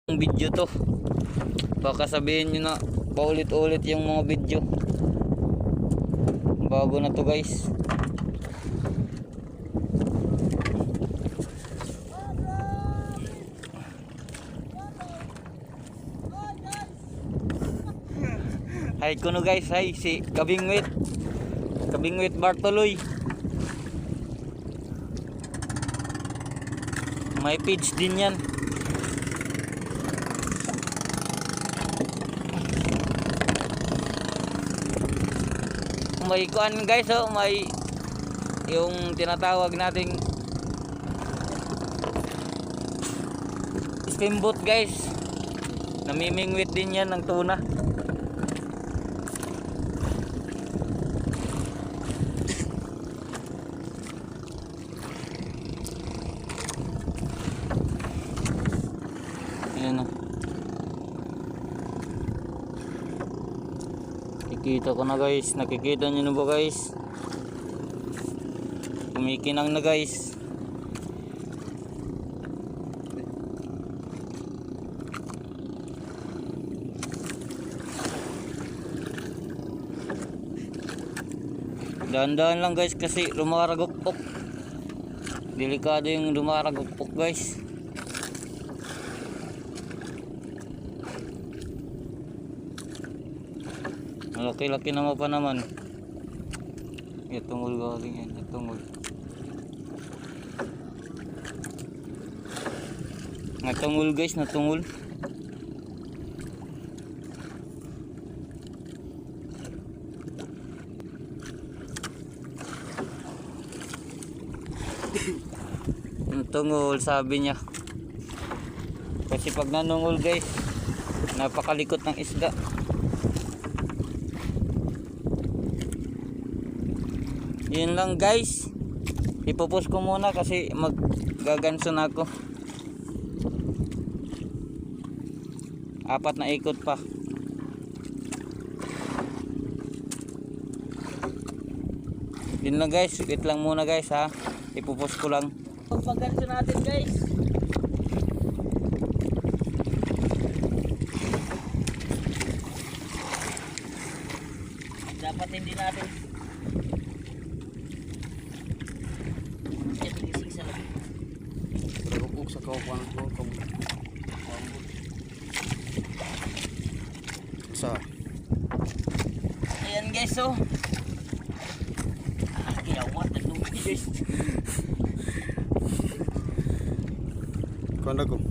Video to, baka sabihin nyo na paulit-ulit yung mga video. Bago na to guys. Hi kuno guys, hi si Kabingwit Bartoloy. May page din yan. May kuan guys, oh, may yung tinatawag nating steamboat guys. Namimingwit din yan ng tuna. Ayan, oh. Nakikita ko na guys, nakikita nyo na ba guys? Kumikinang na guys. Dahan-dahan lang guys kasi lumaragokpok. Delikado yung lumaragokpok guys. Laki-laki naman pa naman. Itungol galing yan, itungol. Natungol guys, natungol. Natungol sabi niya. Kasi pag nanungol guys, napakalikot ng isda. Yun lang guys, ipopost ko muna kasi maggaganso na ako. 4 na ikot pa. Yun lang guys, wait lang muna guys ha, ipopost ko lang. Pagganso natin guys. Dapat hindi natin sa kaupuan ko sa ayan guys, so kinawat na tubig guys. kanda ko